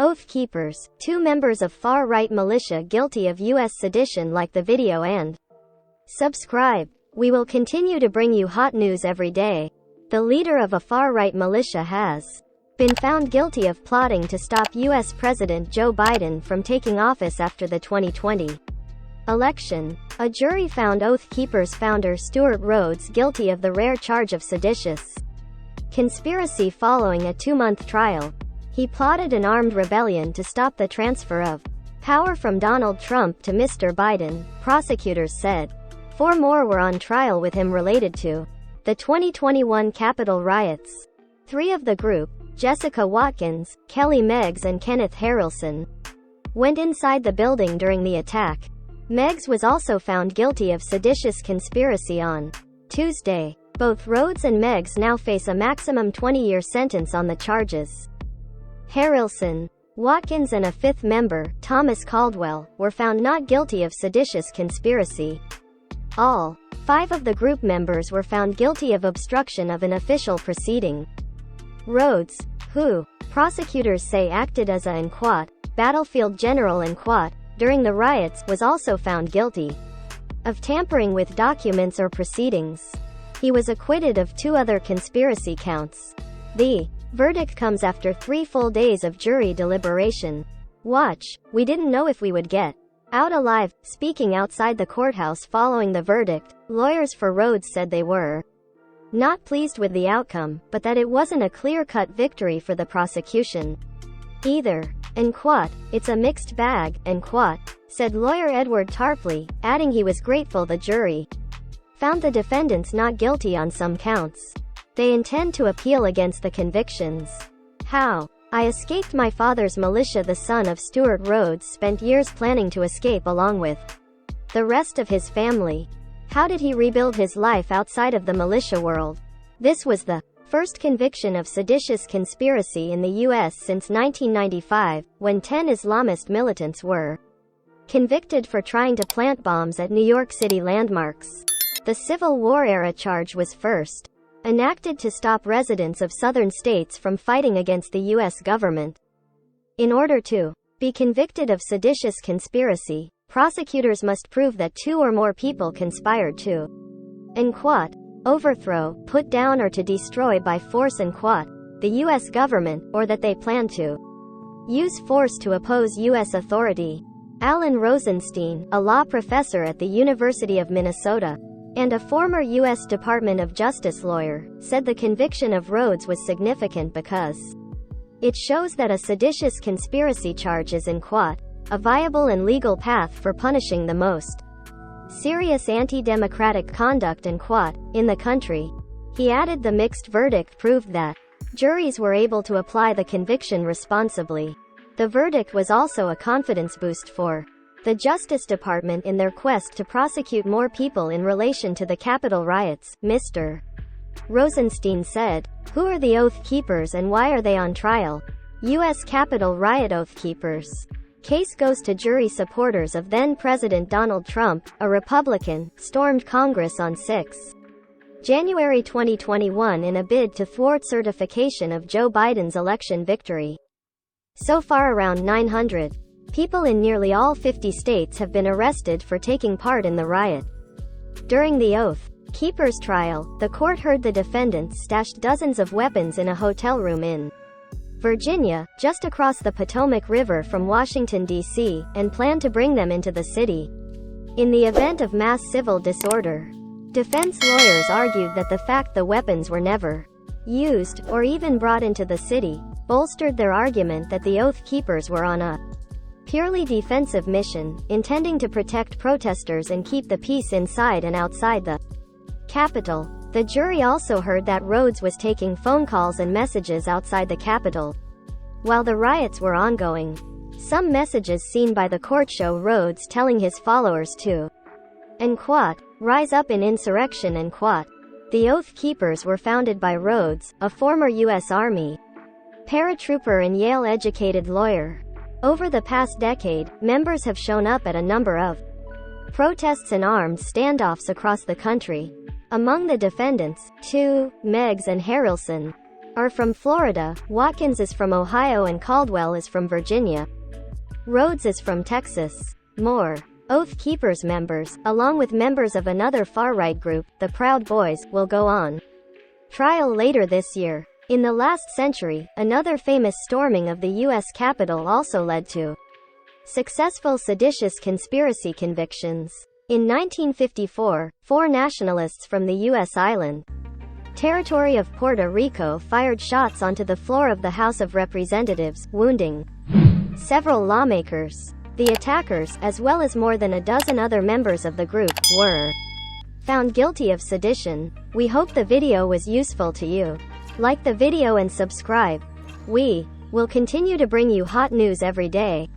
Oath Keepers, 2 members of far-right militia guilty of U.S. sedition. Like the video and subscribe. We will continue to bring you hot news every day. The leader of a far-right militia has been found guilty of plotting to stop U.S. President Joe Biden from taking office after the 2020 election. A jury found Oath Keepers founder Stewart Rhodes guilty of the rare charge of seditious conspiracy following a 2-month trial. He plotted an armed rebellion to stop the transfer of power from Donald Trump to Mr. Biden, prosecutors said. 4 more were on trial with him related to the 2021 Capitol riots. 3 of the group, Jessica Watkins, Kelly Meggs and Kenneth Harrelson, went inside the building during the attack. Meggs was also found guilty of seditious conspiracy on Tuesday. Both Rhodes and Meggs now face a maximum 20-year sentence on the charges. Harrelson, Watkins and a 5th member, Thomas Caldwell, were found not guilty of seditious conspiracy. All 5 of the group members were found guilty of obstruction of an official proceeding. Rhodes, who prosecutors say acted as a battlefield general during the riots, was also found guilty of tampering with documents or proceedings. He was acquitted of 2 other conspiracy counts. The verdict comes after 3 full days of jury deliberation. Watch, we didn't know if we would get out alive. Speaking outside the courthouse following the verdict, lawyers for Rhodes said they were not pleased with the outcome, but that it wasn't a clear-cut victory for the prosecution either. And it's a mixed bag, and said lawyer Edward Tarpley, adding he was grateful the jury found the defendants not guilty on some counts. They intend to appeal against the convictions. How? I escaped my father's militia. The son of Stewart Rhodes spent years planning to escape along with the rest of his family. How did he rebuild his life outside of the militia world? This was the first conviction of seditious conspiracy in the U.S. since 1995, when 10 Islamist militants were convicted for trying to plant bombs at New York City landmarks. The Civil War-era charge was first enacted to stop residents of southern states from fighting against the U.S. government. In order to be convicted of seditious conspiracy, prosecutors must prove that 2 or more people conspired to overthrow, put down or to destroy by force the U.S. government, or that they plan to use force to oppose U.S. authority. Alan Rosenstein, a law professor at the University of Minnesota and a former U.S. Department of Justice lawyer, said the conviction of Rhodes was significant because it shows that a seditious conspiracy charge is a viable and legal path for punishing the most serious anti-democratic conduct in the country. He added the mixed verdict proved that juries were able to apply the conviction responsibly. The verdict was also a confidence boost for the Justice Department in their quest to prosecute more people in relation to the Capitol riots. Mr. Rosenstein said, "Who are the Oath Keepers and why are they on trial?" U.S. Capitol riot. Oath Keepers case goes to jury. Supporters of then-President Donald Trump, a Republican, stormed Congress on 6 January 2021 in a bid to thwart certification of Joe Biden's election victory. So far around 900 people in nearly all 50 states have been arrested for taking part in the riot. During the Oath Keepers trial, the court heard the defendants stashed dozens of weapons in a hotel room in Virginia, just across the Potomac River from Washington, D.C., and planned to bring them into the city in the event of mass civil disorder. Defense lawyers argued that the fact the weapons were never used, or even brought into the city, bolstered their argument that the Oath Keepers were on a purely defensive mission, intending to protect protesters and keep the peace inside and outside the Capitol. The jury also heard that Rhodes was taking phone calls and messages outside the Capitol while the riots were ongoing. Some messages seen by the court show Rhodes telling his followers to rise up in insurrection. The Oath Keepers were founded by Rhodes, a former U.S. Army paratrooper and Yale-educated lawyer. Over the past decade, members have shown up at a number of protests and armed standoffs across the country. Among the defendants, 2, Meggs and Harrelson, are from Florida, Watkins is from Ohio, and Caldwell is from Virginia. Rhodes is from Texas. More Oath Keepers members, along with members of another far-right group, the Proud Boys, will go on trial later this year. In the last century, another famous storming of the U.S. Capitol also led to successful seditious conspiracy convictions. In 1954, 4 nationalists from the U.S. island territory of Puerto Rico fired shots onto the floor of the House of Representatives, wounding several lawmakers. The attackers, as well as more than a dozen other members of the group, were found guilty of sedition. We hope the video was useful to you. Like the video and subscribe. We will continue to bring you hot news every day.